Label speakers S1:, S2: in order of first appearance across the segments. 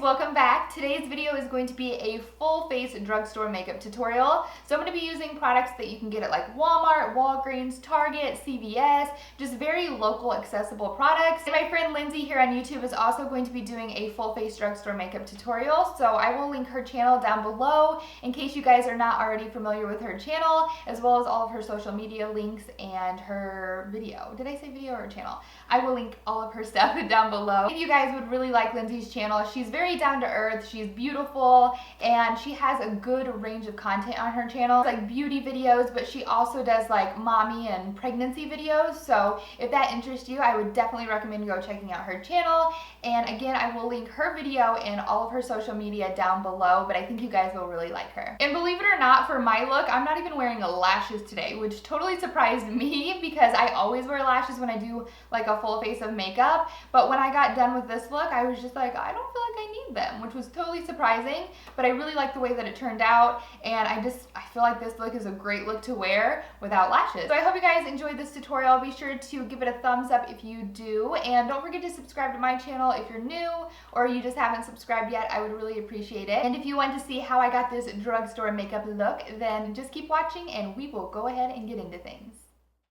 S1: welcome back. Today's video is going to be a full face drugstore makeup tutorial. So I'm going to be using products that you can get at like Walmart, Walgreens, Target, CVS, just very local accessible products. And my friend Lindsey here on YouTube is also going to be doing a full face drugstore makeup tutorial. So I will link her channel down below in case you guys are not already familiar with her channel, as well as all of her social media links and her video. Did I say video or channel? I will link all of her stuff down below. If you guys would really like Lindsey's channel, she's very down to earth, she's beautiful, and she has a good range of content on her channel, like beauty videos, but she also does like mommy and pregnancy videos. So if that interests you, I would definitely recommend go checking out her channel. And again, I will link her video and all of her social media down below, but I think you guys will really like her. And believe it or not, for my look, I'm not even wearing lashes today, which totally surprised me because I always wear lashes when I do like a full face of makeup. But when I got done with this look, I was just like, I don't feel like I need them, which was totally surprising, but I really like the way that it turned out. And I feel like this look is a great look to wear without lashes. So I hope you guys enjoyed this tutorial. Be sure to give it a thumbs up if you do. And don't forget to subscribe to my channel if you're new or you just haven't subscribed yet. I would really appreciate it. And if you want to see how I got this drugstore makeup look, then just keep watching and we will go ahead and get into things.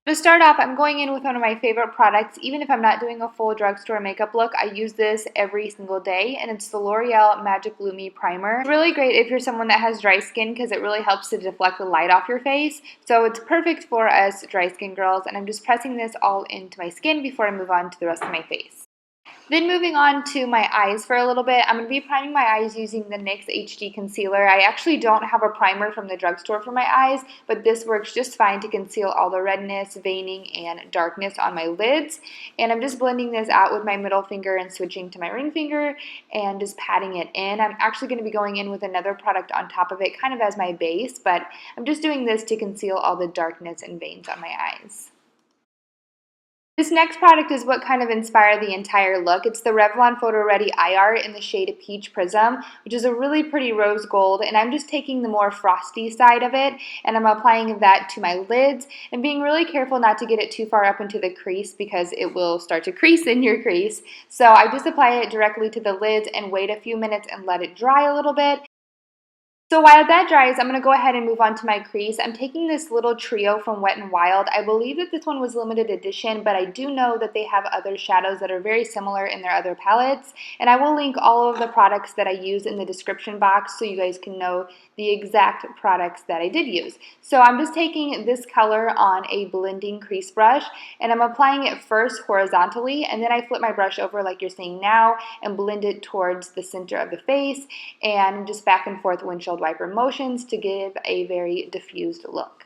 S1: To start off, I'm going in with one of my favorite products. Even if I'm not doing a full drugstore makeup look, I use this every single day, and it's the L'Oreal Magic Lumi Primer. It's really great if you're someone that has dry skin because it really helps to deflect the light off your face. So it's perfect for us dry skin girls, and I'm just pressing this all into my skin before I move on to the rest of my face. Then moving on to my eyes for a little bit, I'm going to be priming my eyes using the NYX HD Concealer. I actually don't have a primer from the drugstore for my eyes, but this works just fine to conceal all the redness, veining, and darkness on my lids. And I'm just blending this out with my middle finger and switching to my ring finger and just patting it in. I'm actually going to be going in with another product on top of it, kind of as my base, but I'm just doing this to conceal all the darkness and veins on my eyes. This next product is what kind of inspired the entire look. It's the Revlon Photo Ready Eye Art in the shade Peach Prism, which is a really pretty rose gold, and I'm just taking the more frosty side of it, and I'm applying that to my lids, and being really careful not to get it too far up into the crease because it will start to crease in your crease. So I just apply it directly to the lids and wait a few minutes and let it dry a little bit. So while that dries, I'm going to go ahead and move on to my crease. I'm taking this little trio from Wet n Wild. I believe that this one was limited edition, but I do know that they have other shadows that are very similar in their other palettes. And I will link all of the products that I use in the description box so you guys can know the exact products that I did use. So I'm just taking this color on a blending crease brush, and I'm applying it first horizontally, and then I flip my brush over like you're seeing now and blend it towards the center of the face and just back and forth windshield wiper motions to give a very diffused look.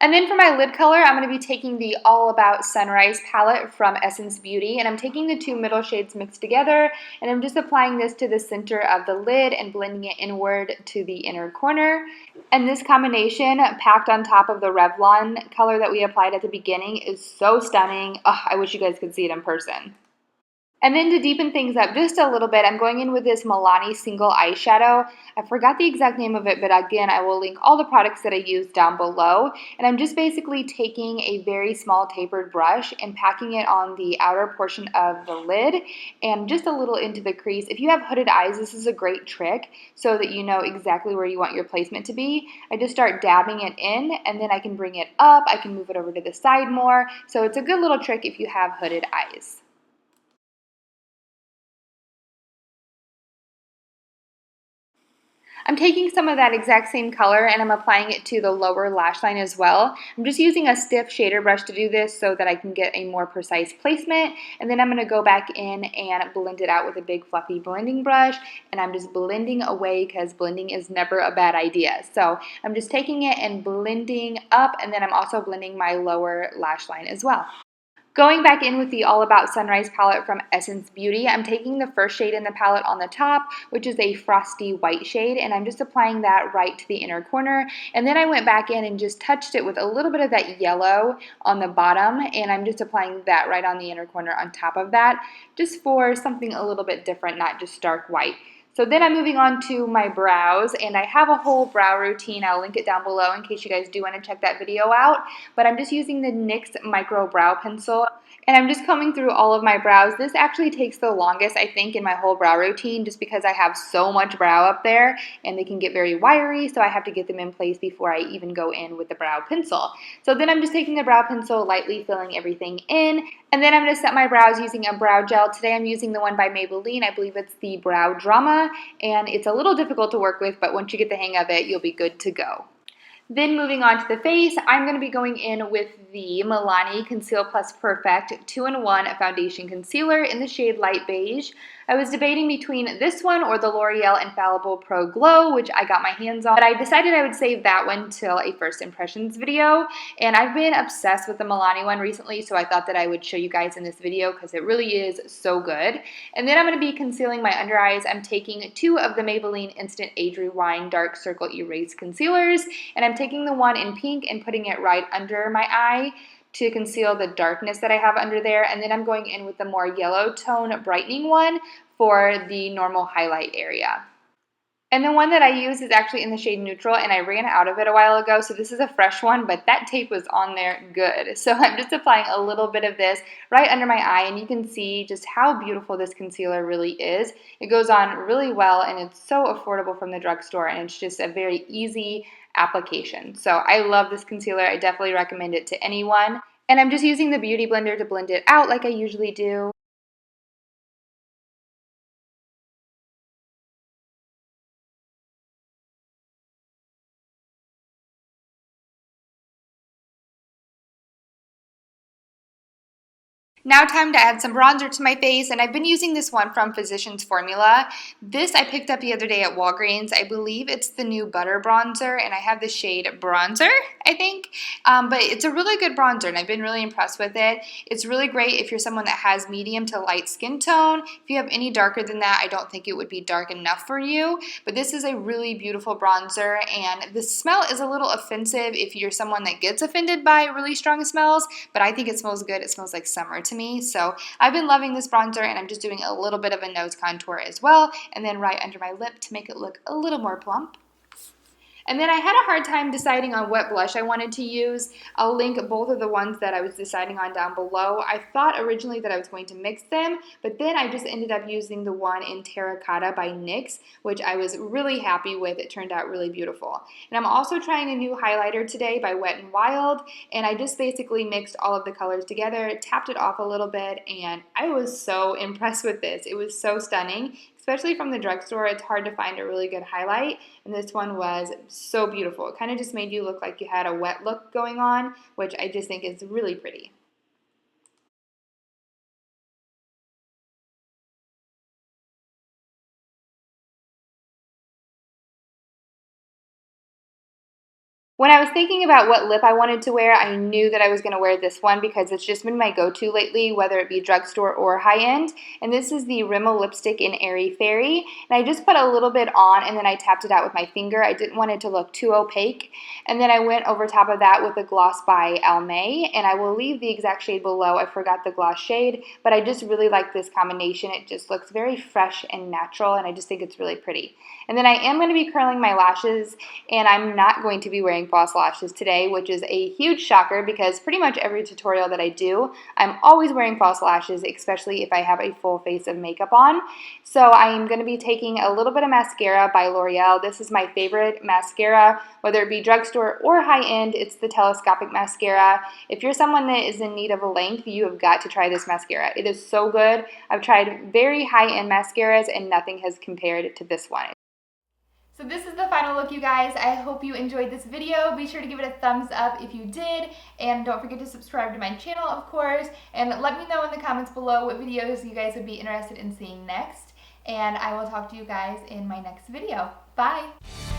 S1: And then for my lid color, I'm going to be taking the All About Sunrise palette from Essence Beauty, and I'm taking the two middle shades mixed together, and I'm just applying this to the center of the lid and blending it inward to the inner corner. And this combination packed on top of the Revlon color that we applied at the beginning is so stunning. Oh, I wish you guys could see it in person. And then to deepen things up just a little bit, I'm going in with this Milani single eyeshadow. I forgot the exact name of it, but again, I will link all the products that I use down below. And I'm just basically taking a very small tapered brush and packing it on the outer portion of the lid and just a little into the crease. If you have hooded eyes, this is a great trick so that you know exactly where you want your placement to be. I just start dabbing it in, and then I can bring it up. I can move it over to the side more. So it's a good little trick if you have hooded eyes. I'm taking some of that exact same color and I'm applying it to the lower lash line as well. I'm just using a stiff shader brush to do this so that I can get a more precise placement. And then I'm going to go back in and blend it out with a big fluffy blending brush. And I'm just blending away because blending is never a bad idea. So I'm just taking it and blending up, and then I'm also blending my lower lash line as well. Going back in with the All About Sunrise palette from Essence Beauty, I'm taking the first shade in the palette on the top, which is a frosty white shade, and I'm just applying that right to the inner corner. And then I went back in and just touched it with a little bit of that yellow on the bottom, and I'm just applying that right on the inner corner on top of that, just for something a little bit different, not just stark white. So then I'm moving on to my brows, and I have a whole brow routine. I'll link it down below in case you guys do want to check that video out. But I'm just using the NYX Micro Brow Pencil, And I'm just combing through all of my brows. This actually takes the longest, I think, in my whole brow routine just because I have so much brow up there and they can get very wiry, so I have to get them in place before I even go in with the brow pencil. So then I'm just taking the brow pencil, lightly filling everything in, and then I'm going to set my brows using a brow gel. Today I'm using the one by Maybelline. I believe it's the Brow Drama, and it's a little difficult to work with, but once you get the hang of it, you'll be good to go. Then moving on to the face, I'm going to be going in with the Milani Conceal Plus Perfect 2-in-1 Foundation Concealer in the shade Light Beige. I was debating between this one or the L'Oreal Infallible Pro Glow, which I got my hands on, but I decided I would save that one till a first impressions video. And I've been obsessed with the Milani one recently, so I thought that I would show you guys in this video because it really is so good. And then I'm going to be concealing my under eyes. I'm taking 2 of the Maybelline Instant Age Rewind Dark Circle Erase Concealers, and I'm taking the one in pink and putting it right under my eye to conceal the darkness that I have under there. And then I'm going in with the more yellow tone brightening one for the normal highlight area. And the one that I use is actually in the shade Neutral, and I ran out of it a while ago, so this is a fresh one, but that tape was on there good. So I'm just applying a little bit of this right under my eye, and you can see just how beautiful this concealer really is. It goes on really well, and it's so affordable from the drugstore, and it's just a very easy application. So I love this concealer. I definitely recommend it to anyone. And I'm just using the Beauty Blender to blend it out like I usually do. Now time to add some bronzer to my face, and I've been using this one from Physicians Formula. This I picked up the other day at Walgreens. I believe it's the new Butter Bronzer, and I have the shade Bronzer, I think. But it's a really good bronzer, and I've been really impressed with it. It's really great if you're someone that has medium to light skin tone. If you have any darker than that, I don't think it would be dark enough for you. But this is a really beautiful bronzer, and the smell is a little offensive if you're someone that gets offended by really strong smells, but I think it smells good. It smells like summer to me. So I've been loving this bronzer, and I'm just doing a little bit of a nose contour as well, and then right under my lip to make it look a little more plump. And then I had a hard time deciding on what blush I wanted to use. I'll link both of the ones that I was deciding on down below. I thought originally that I was going to mix them, but then I just ended up using the one in Terracotta by NYX, which I was really happy with. It turned out really beautiful. And I'm also trying a new highlighter today by Wet n Wild, and I just basically mixed all of the colors together, tapped it off a little bit, and I was so impressed with this. It was so stunning. Especially from the drugstore, it's hard to find a really good highlight, and this one was so beautiful. It kind of just made you look like you had a wet look going on, which I just think is really pretty. When I was thinking about what lip I wanted to wear, I knew that I was going to wear this one because it's just been my go-to lately, whether it be drugstore or high-end. And this is the Rimmel lipstick in Airy Fairy. And I just put a little bit on, and then I tapped it out with my finger. I didn't want it to look too opaque. And then I went over top of that with a gloss by Almay, and I will leave the exact shade below. I forgot the gloss shade, but I just really like this combination. It just looks very fresh and natural, and I just think it's really pretty. And then I am going to be curling my lashes, and I'm not going to be wearing false lashes today, which is a huge shocker because pretty much every tutorial that I do, I'm always wearing false lashes, especially if I have a full face of makeup on. So I'm going to be taking a little bit of mascara by L'Oreal. This is my favorite mascara, whether it be drugstore or high-end. It's the telescopic mascara. If you're someone that is in need of a length, you have got to try this mascara. It is so good. I've tried very high-end mascaras, and nothing has compared to this one. So this is the final look, you guys. I hope you enjoyed this video. Be sure to give it a thumbs up if you did, and don't forget to subscribe to my channel, of course, and let me know in the comments below what videos you guys would be interested in seeing next, and I will talk to you guys in my next video. Bye!